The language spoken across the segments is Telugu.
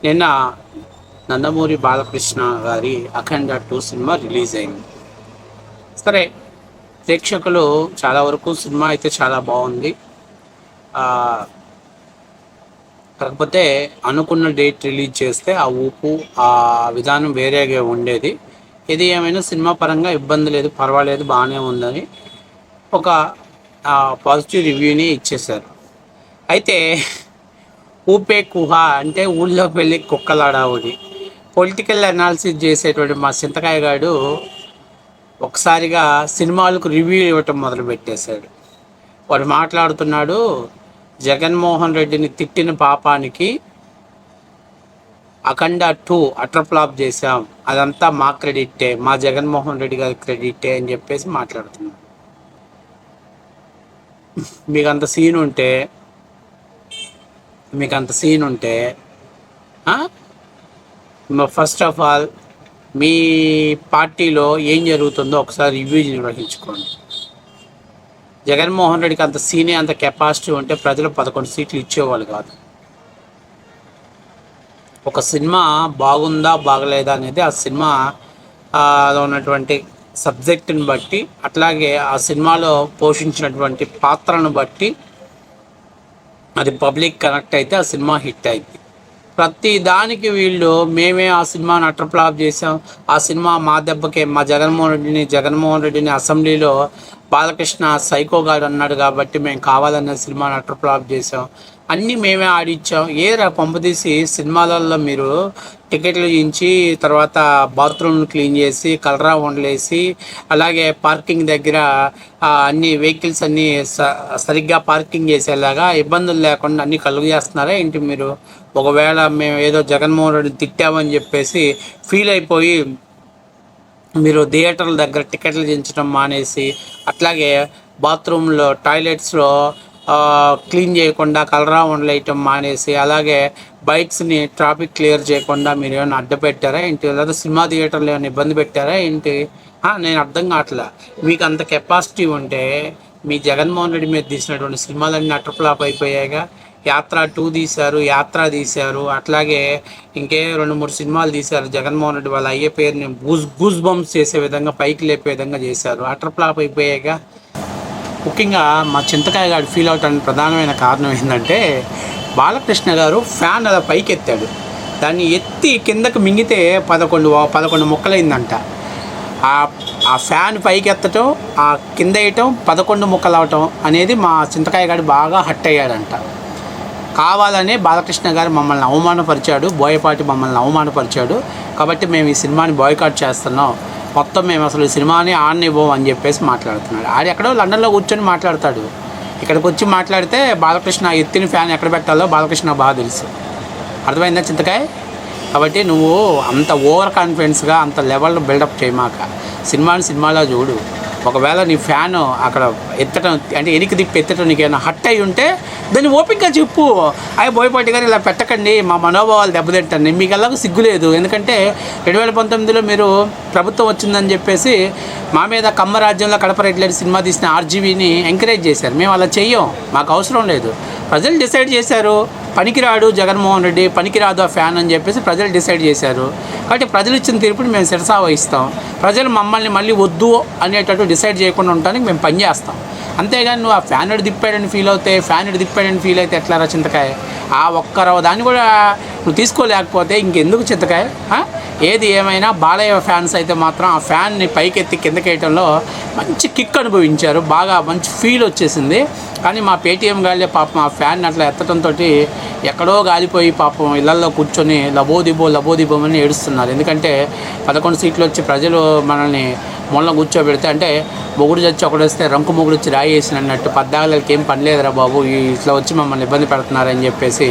నిన్న నందమూరి బాలకృష్ణ గారి అఖండ 2 సినిమా రిలీజ్ అయింది. సరే, ప్రేక్షకులు చాలా వరకు సినిమా అయితే చాలా బాగుంది. కాకపోతే అనుకున్న డేట్ రిలీజ్ చేస్తే ఆ ఊపు ఆ విధానం వేరేగా ఉండేది. ఇది ఏమైనా సినిమా పరంగా ఇబ్బంది లేదు, పర్వాలేదు, బాగానే ఉందని ఒక పాజిటివ్ రివ్యూని ఇచ్చేశారు. అయితే ఊపే కుహ అంటే ఊళ్ళోకి వెళ్ళి కుక్కలాడావుడి పొలిటికల్ అనాలిసిస్ చేసేటువంటి మా చింతకాయ గాడు ఒకసారిగా సినిమాలకు రివ్యూ ఇవ్వటం మొదలుపెట్టేశాడు. వాడు మాట్లాడుతున్నాడు, జగన్మోహన్ రెడ్డిని తిట్టిన పాపానికి అఖండ 2 అటర్ ఫ్లాప్ చేశాం, అదంతా మా క్రెడిట్టే, మా జగన్మోహన్ రెడ్డి గారి క్రెడిట్టే అని చెప్పేసి మాట్లాడుతున్నాడు. మీకు అంత సీన్ ఉంటే ఫస్ట్ ఆఫ్ ఆల్ మీ పార్టీలో ఏం జరుగుతుందో ఒకసారి రివ్యూ నిర్వహించుకోండి. జగన్మోహన్ రెడ్డికి అంత సీనే, అంత కెపాసిటీ ఉంటే ప్రజలు 11 సీట్లు ఇచ్చేవాళ్ళు కాదు. ఒక సినిమా బాగుందా బాగలేదా అనేది ఆ సినిమాలో ఉన్నటువంటి సబ్జెక్టుని బట్టి, అట్లాగే ఆ సినిమాలో పోషించినటువంటి పాత్రను బట్టి అది పబ్లిక్ కనెక్ట్ అయితే ఆ సినిమా హిట్ అయింది. ప్రతి దానికి వీళ్ళు మేమే ఆ సినిమాని అటర్ ఫ్లాప్ చేసాం, ఆ సినిమా మా దెబ్బకే, మా జగన్మోహన్ రెడ్డిని అసెంబ్లీలో బాలకృష్ణ సైకో గాడు అన్నాడు కాబట్టి మేము కావాలన్న సినిమాని అటర్ ఫ్లాప్ చేసాం, అన్నీ మేమే ఆడిచ్చాం. ఏరా పంపదీసి సినిమాలలో మీరు టికెట్లు ఇచ్చి తర్వాత బాత్రూమ్లు క్లీన్ చేసి కలరా వండలేసి అలాగే పార్కింగ్ దగ్గర అన్ని వెహికల్స్ అన్నీ సరిగ్గా పార్కింగ్ చేసేలాగా ఇబ్బందులు లేకుండా అన్నీ కలుగు చేస్తున్నారా ఏంటి మీరు? ఒకవేళ మేము ఏదో జగన్మోహన్ రెడ్డిని తిట్టామని చెప్పేసి ఫీల్ అయిపోయి మీరు థియేటర్ల దగ్గర టికెట్లు దించడం మానేసి, అట్లాగే బాత్రూంలో టాయిలెట్స్లో క్లీన్ చేయకుండా కలరా ఉండలేయటం మానేసి, అలాగే బైక్స్ని ట్రాఫిక్ క్లియర్ చేయకుండా మీరు ఏమైనా అడ్డు పెట్టారా ఏంటి? లేదా సినిమా థియేటర్లో ఏమైనా ఇబ్బంది పెట్టారా ఏంటి? నేను అర్థం కావట్లే. మీకు అంత కెపాసిటీ ఉంటే మీ జగన్మోహన్ రెడ్డి మీద తీసినటువంటి సినిమాలన్నీ అటర్ ఫ్లాప్ అయిపోయాయిగా. యాత్ర 2 తీశారు, అట్లాగే ఇంకే 2-3 సినిమాలు తీశారు. జగన్మోహన్ రెడ్డి వాళ్ళ అయ్యే పేరుని గూస్ బంప్స్ చేసే విధంగా, పైకి లేపే విధంగా చేశారు. అటర్ ఫ్లాప్ అయిపోయాయిగా. ముఖ్యంగా మా చింతకాయ గారు ఫీల్ అవటానికి ప్రధానమైన కారణం ఏంటంటే, బాలకృష్ణ గారు ఫ్యాన్ అలా పైకి ఎత్తాడు, దాన్ని ఎత్తి కిందకు మింగితే 11 ముక్కలైందంట. ఆ ఫ్యాన్ పైకి ఎత్తటం, ఆ కింద వేయటం 11 ముక్కలు అవటం అనేది మా చింతకాయ గారు బాగా హట్ అయ్యాడంట. కావాలనే బాలకృష్ణ గారు మమ్మల్ని అవమానపరిచాడు, బోయపాటి మమ్మల్ని అవమానపరిచాడు, కాబట్టి మేము ఈ సినిమాని బాయ్కాట్ చేస్తున్నాం, మొత్తం మేము అసలు ఈ సినిమాని ఆడనివ్వం అని చెప్పేసి మాట్లాడుతున్నాడు. ఆడు ఎక్కడో లండన్లో కూర్చొని మాట్లాడతాడు, ఇక్కడికి వచ్చి మాట్లాడితే బాలకృష్ణ ఎత్తిన ఫ్యాన్ ఎక్కడ పెట్టాలో బాలకృష్ణ బాగా తెలుసు. అర్థమైందా చింతకాయ? కాబట్టి నువ్వు అంత ఓవర్ కాన్ఫిడెన్స్గా అంత లెవెల్లో బిల్డప్ చేయమాక. సినిమాలో చూడు. ఒకవేళ నీ ఫ్యాను అక్కడ ఎత్తడం అంటే ఎనికి తిప్పి ఎత్తడం నీకు ఏమైనా హట్ అయి ఉంటే దాన్ని ఓపికగా చెప్పు. బోయపాటి గారు ఇలా పెట్టకండి, మా మనోభావాలు దెబ్బతింటండి. మీకు ఎలాగో సిగ్గులేదు, ఎందుకంటే 2019లో మీరు ప్రభుత్వం వచ్చిందని చెప్పేసి మా మీద కమ్మ రాజ్యంలో కడప రెడ్డి సినిమా తీసిన ఆర్జీవీని ఎంకరేజ్ చేశారు. మేము అలా చెయ్యం, మాకు అవసరం లేదు. ప్రజలు డిసైడ్ చేశారు, పనికిరాడు జగన్మోహన్ రెడ్డి, పనికిరాదు ఆ ఫ్యాన్ అని చెప్పేసి ప్రజలు డిసైడ్ చేశారు. కాబట్టి ప్రజలు ఇచ్చిన తీర్పుని మేము శిరసా వహిస్తాం. ప్రజలు మమ్మల్ని మళ్ళీ వద్దు అనేటట్టు డిసైడ్ చేయకుండా ఉండడానికి మేము పనిచేస్తాం. అంతేగాని నువ్వు ఆ ఫ్యాన్ దిప్పాడని ఫీల్ అయితే ఎట్లా చింతకాయ? ఆ ఒక్కరవ దాన్ని కూడా నువ్వు తీసుకోలేకపోతే ఇంకెందుకు చింతకాయ? ఏది ఏమైనా బాలయ్య ఫ్యాన్స్ అయితే మాత్రం ఆ ఫ్యాన్ని పైకెత్తి కిందకేయటంలో మంచి కిక్ అనుభవించారు, బాగా మంచి ఫీల్ వచ్చేసింది. కానీ మా పేటీఎం గాళ్ళే పాపం ఆ ఫ్యాన్ అట్లా ఎత్తడంతో ఎక్కడో గాలిపోయి పాపం ఇళ్లల్లో కూర్చొని లబోదిబోమని ఏడుస్తున్నారు. ఎందుకంటే 11 సీట్లు వచ్చి ప్రజలు మనల్ని మొన్న కూర్చోబెడితే, అంటే మొగుడు చచ్చి ఒకడొస్తే రంకు మొగుడు వచ్చి రాయి వేసినట్టు, పద్దాలకి ఏం పని లేదురా బాబు, ఇట్లా వచ్చి మమ్మల్ని ఇబ్బంది పెడుతున్నారని చెప్పేసి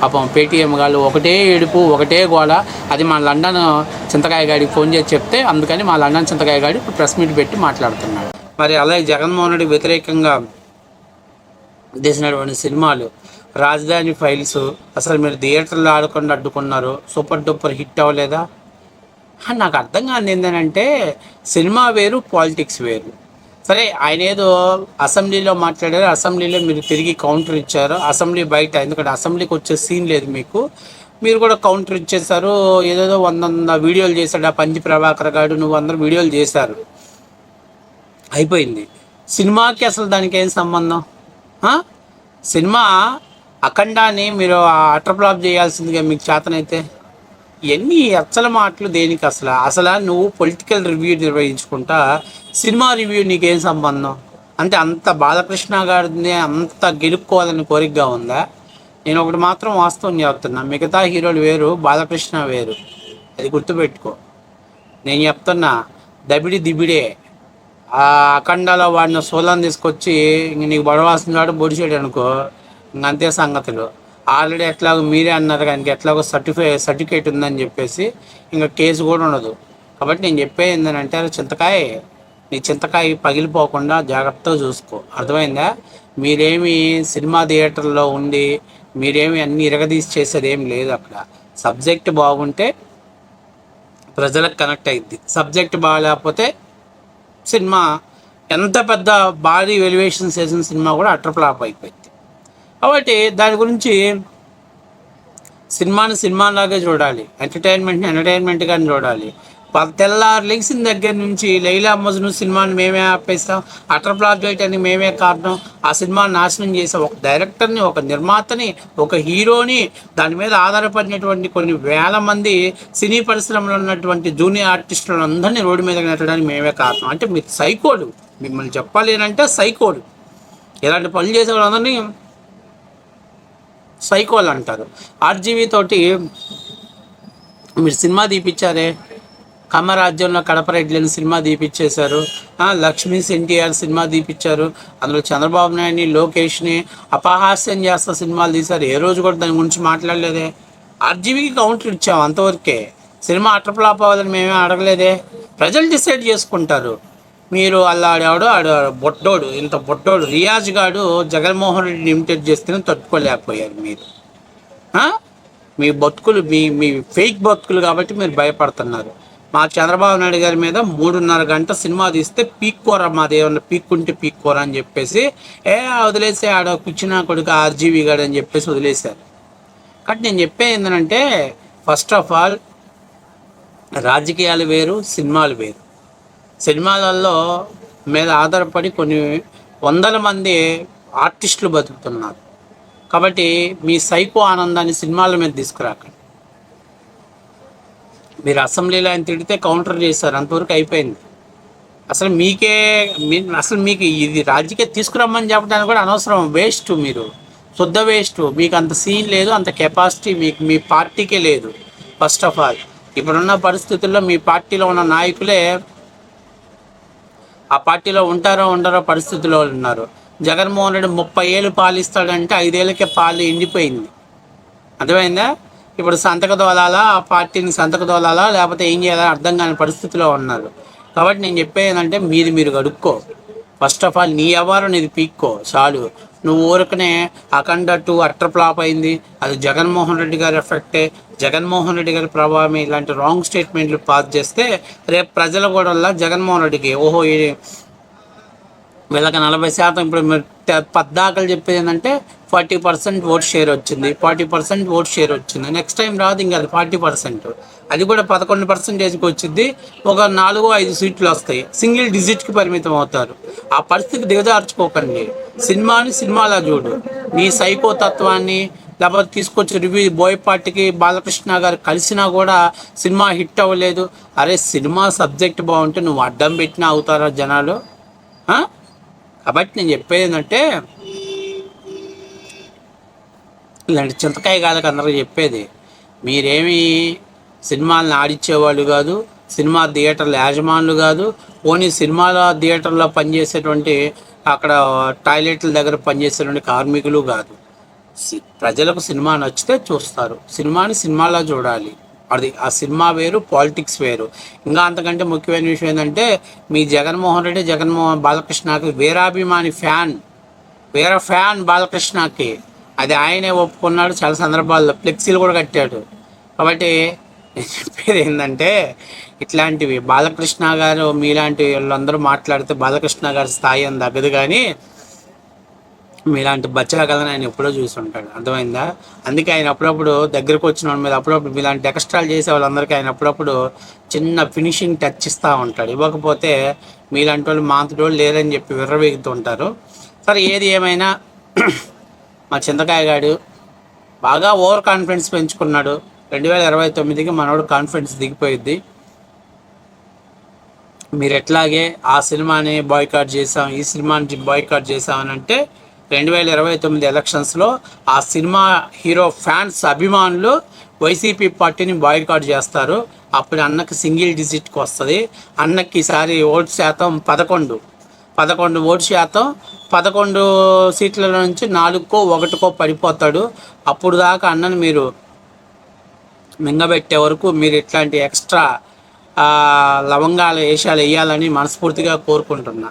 పాపం పేటీఎం గాళ్ళు ఒకటే ఏడుపు, ఒకటే గోళ. అది మా లండన్ చింతకాయ గాడికి ఫోన్ చేసి చెప్తే, అందుకని మా లండన్ చింతకాయ గాడి ఇప్పుడు ప్రెస్ మీట్ పెట్టి మాట్లాడుతున్నాడు. మరి అలాగే జగన్మోహన్ రెడ్డి వ్యతిరేకంగా తీసినటువంటి సినిమాలు రాజధాని ఫైల్స్ అసలు మీరు థియేటర్లో ఆడకుండా అడ్డుకున్నారు, సూపర్ డూపర్ హిట్ అవ్వలేదా? నాకు అర్థం కాదు ఏంటంటే, సినిమా వేరు, పాలిటిక్స్ వేరు. సరే, ఆయన ఏదో అసెంబ్లీలో మాట్లాడారు, అసెంబ్లీలో మీరు తిరిగి కౌంటర్ ఇచ్చారు, అసెంబ్లీ బయట, ఎందుకంటే అసెంబ్లీకి వచ్చే సీన్ లేదు మీకు, మీరు కూడా కౌంటర్ ఇచ్చేసారు. ఏదేదో 100 వీడియోలు చేశాడు ఆ పంచి ప్రభాకర్ గారు, నువ్వు అందరూ వీడియోలు చేశారు, అయిపోయింది. సినిమాకి అసలు దానికి ఏం సంబంధం? సినిమా అఖండాన్ని మీరు అటర్ ఫ్లాప్ చేయాల్సిందిగా మీకు చేతనైతే. ఇవన్నీ అచ్చల మాటలు దేనికి? అసలు నువ్వు పొలిటికల్ రివ్యూ నిర్వహించుకుంటా సినిమా రివ్యూ నీకేం సంబంధం? అంటే అంత బాలకృష్ణ గారిని అంత గెలుక్కోవాలని కోరికగా ఉందా? నేను ఒకటి మాత్రం వాస్తవం చెప్తున్నా, మిగతా హీరోలు వేరు, బాలకృష్ణ వేరు, అది గుర్తుపెట్టుకో. నేను చెప్తున్నా, దబిడి దిబిడే. ఆ అఖండాలో వాడిన సోలాన్ని తీసుకొచ్చి ఇంక నీకు బడవాల్సిన వాడు బొడిచాడు అనుకో, ఇంక అంతే సంగతులు. ఆల్రెడీ ఎట్లాగో మీరే అన్నారు కానీ ఎట్లాగో సర్టిఫికేట్ ఉందని చెప్పేసి ఇంకా కేసు కూడా ఉండదు. కాబట్టి నేను చెప్పేది ఏంటంటే, నీ చింతకాయ పగిలిపోకుండా జాగ్రత్తగా చూసుకో, అర్థమైందా? మీరేమి సినిమా థియేటర్లో ఉండి మీరేమి అన్ని ఇరగదీసి చేసేది ఏం లేదు. అక్కడ సబ్జెక్ట్ బాగుంటే ప్రజలకు కనెక్ట్ అయ్యిద్ది, సబ్జెక్ట్ బాగాలేకపోతే సినిమా ఎంత పెద్ద భారీ ఎలివేషన్స్ చేసిన సినిమా కూడా అటర్ ఫ్లాప్ అయిపోయింది. కాబట్టి దాని గురించి సినిమాని సినిమాలాగే చూడాలి, ఎంటర్టైన్మెంట్గానే చూడాలి. తెల్లారు లెగిసిన దగ్గర నుంచి లైలా మజ్ను సినిమాని మేమే ఆపేస్తాం, అటర్ ఫ్లాప్ చేయడానికి మేమే కారణం, ఆ సినిమాని నాశనం చేసాం. ఒక డైరెక్టర్ని, ఒక నిర్మాతని, ఒక హీరోని, దాని మీద ఆధారపడినటువంటి కొన్ని వేల మంది సినీ పరిశ్రమలో ఉన్నటువంటి జూనియర్ ఆర్టిస్టులను అందరినీ రోడ్డు మీద నెట్టడానికి మేమే కారణం. అంటే మీరు సైకోలు, మిమ్మల్ని చెప్పాలి అంటే సైకోలు. ఇలాంటి పనులు చేసే వాళ్ళందరినీ సైకోలు అంటారు. ఆర్జీవీ తోటి మీరు సినిమా తీపిచ్చారే, కమరాజ్యంలో కడప రెడ్డిని సినిమా తీపిచ్చేశారు, లక్ష్మీ ఎన్టీఆర్ సినిమా తీపిచ్చారు, అందులో చంద్రబాబు నాయుడిని, లోకేష్ని అపహాస్యం చేస్తా సినిమాలు తీశారు. ఏ రోజు కూడా దాని గురించి మాట్లాడలేదే. ఆర్జీవీకి కౌంటర్ ఇచ్చాం అంతవరకే. సినిమా అటర్ ఫ్లాప్ అవ్వాలని మేమే అడగలేదే. ప్రజలు డిసైడ్ చేసుకుంటారు. మీరు అల్లాడేవాడు బొడ్డోడు, ఇంత బొడ్డోడు రియాజ్ గాడు జగన్మోహన్ రెడ్డిని ఇమిటేట్ చేస్తేనే తట్టుకోలేకపోయారు మీరు. మీ బతుకులు మీ ఫేక్ బతుకులు కాబట్టి మీరు భయపడుతున్నారు. మా చంద్రబాబు నాయుడు గారి మీద 3.5 గంట సినిమా తీస్తే పీక్కోరా, మాది ఏమన్నా పీక్కుంటే పీక్కోరా అని చెప్పేసి వదిలేసి ఆడ పిచ్చిన కొడుకు ఆర్జీవీ గాడు అని చెప్పేసి వదిలేశారు. కాబట్టి నేను చెప్పేది ఏంటంటే, ఫస్ట్ ఆఫ్ ఆల్ రాజకీయాలు వేరు, సినిమాలు వేరు. సినిమాలలో మీద ఆధారపడి కొన్ని వందల మంది ఆర్టిస్టులు బతుకుతున్నారు. కాబట్టి మీ సైకో ఆనందాన్ని సినిమాల మీద తీసుకురాకండి. మీరు అసెంబ్లీలో ఆయన తిడితే కౌంటర్ చేశారు, అంతవరకు అయిపోయింది. అసలు మీకు ఇది రాజకీయ తీసుకురమ్మని చెప్పడానికి కూడా అనవసరం, వేస్ట్, మీరు శుద్ధ వేస్ట్. మీకు అంత సీన్ లేదు, అంత కెపాసిటీ మీకు మీ పార్టీకే లేదు. ఫస్ట్ ఆఫ్ ఆల్ ఇప్పుడున్న పరిస్థితుల్లో మీ పార్టీలో ఉన్న నాయకులే ఆ పార్టీలో ఉంటారో ఉండరో పరిస్థితుల్లో ఉన్నారు. జగన్మోహన్ రెడ్డి 30 ఏళ్ళు పాలిస్తాడంటే 5 ఏళ్ళకే పాలు ఎండిపోయింది, అర్థమైందా? ఇప్పుడు సంతక దోలాలా, ఆ పార్టీని సంతక దోలాలా, లేకపోతే ఏం చేయాలని అర్థం కాని పరిస్థితిలో ఉన్నారు. కాబట్టి నేను చెప్పేది ఏంటంటే, మీరు గడుక్కో. ఫస్ట్ ఆఫ్ ఆల్ నీ వ్యవహారం నీది పీక్కో చాలు. నువ్వు ఊరకనే అఖండ 2 అటర్ ఫ్లాప్ అయింది, అది జగన్మోహన్ రెడ్డి గారి ఎఫెక్టే, జగన్మోహన్ రెడ్డి గారి ప్రభావమే. ఇలాంటి రాంగ్ స్టేట్మెంట్లు పాస్ చేస్తే రేపు ప్రజల కూడా జగన్మోహన్ రెడ్డికి వీళ్ళకి 40%, ఇప్పుడు పద్దాకలు చెప్పేది ఏంటంటే 40% ఓట్ షేర్ వచ్చింది, 40% ఓట్ షేర్ వచ్చింది. నెక్స్ట్ టైం రాదు ఇంకా అది 40%, అది కూడా 11%కి వచ్చింది. ఒక 4-5 సీట్లు వస్తాయి, సింగిల్ డిజిట్కి పరిమితం అవుతారు. ఆ పరిస్థితి దిగజార్చుకోకండి. సినిమాని సినిమాలా చూడు. నీ సైకో తత్వాన్ని లేకపోతే తీసుకొచ్చి రివ్యూ బోయపాటికి బాలకృష్ణ గారు కలిసినా కూడా సినిమా హిట్ అవ్వలేదు. అరే సినిమా సబ్జెక్ట్ బాగుంటే నువ్వు అడ్డం పెట్టినా అవుతారా జనాలు? కాబట్టి నేను చెప్పేది ఏంటంటే, ఇలాంటి చింతకాయ కాళ్ళకి అందరూ చెప్పేది, మీరేమీ సినిమాలను ఆడిచ్చేవాళ్ళు కాదు, సినిమా థియేటర్ల యాజమానులు కాదు, పోనీ సినిమాల థియేటర్లో పనిచేసేటువంటి అక్కడ టాయిలెట్ల దగ్గర పనిచేసేటువంటి కార్మికులు కాదు. ప్రజలకు సినిమా నచ్చితే చూస్తారు, సినిమాని సినిమాలా చూడాలి. అది ఆ సినిమా వేరు, పాలిటిక్స్ వేరు. ఇంకా అంతకంటే ముఖ్యమైన విషయం ఏంటంటే, మీ జగన్మోహన్ రెడ్డి బాలకృష్ణకి వీరాభిమాని ఫ్యాన్ బాలకృష్ణకి. అది ఆయనే ఒప్పుకున్నాడు, చాలా సందర్భాల్లో ఫ్లెక్సీలు కూడా కట్టాడు. కాబట్టి నేను చెప్పేది ఏంటంటే, ఇట్లాంటివి బాలకృష్ణ గారు మీలాంటి వాళ్ళందరూ మాట్లాడితే బాలకృష్ణ గారి స్థాయి అని తగ్గదు. కానీ మీలాంటి బచ్చాగలని ఆయన ఎప్పుడో చూసి ఉంటాడు, అర్థమైందా? అందుకే ఆయన అప్పుడప్పుడు దగ్గరకు వచ్చిన వాళ్ళ మీద అప్పుడప్పుడు మీలాంటి ఎక్స్ట్రాలు చేసే వాళ్ళందరికీ ఆయన అప్పుడప్పుడు చిన్న ఫినిషింగ్ టచ్ ఇస్తూ ఉంటాడు. ఇవ్వకపోతే మీలాంటి వాళ్ళు మాంతటోళ్ళు లేరని చెప్పి విర్రవీగుతూ ఉంటారు. సరే, ఏది ఏమైనా మా చింతకాయ గాడు బాగా ఓవర్ కాన్ఫిడెన్స్ పెంచుకున్నాడు. 2029కి మనోడు కాన్ఫిడెన్స్ దిగిపోయిద్ది. మీరు ఎట్లాగే ఆ సినిమాని బాయ్కాట్ చేసాం, ఈ సినిమాని బాయ్కాట్ చేసాం అని అంటే 2029 ఎలక్షన్స్లో ఆ సినిమా హీరో ఫ్యాన్స్ అభిమానులు వైసీపీ పార్టీని బాయ్కాట్ చేస్తారు. అప్పుడు అన్నకి సింగిల్ డిజిట్కి వస్తుంది. అన్నకి ఈసారి ఓటు శాతం 11 ఓటు శాతం, 11 సీట్ల నుంచి 4కో 1కో పడిపోతాడు. అప్పుడు దాకా అన్నని మీరు మింగబెట్టే వరకు మీరు ఇట్లాంటి ఎక్స్ట్రా లవంగాల వేషాలు వేయాలని మనస్ఫూర్తిగా కోరుకుంటున్నా.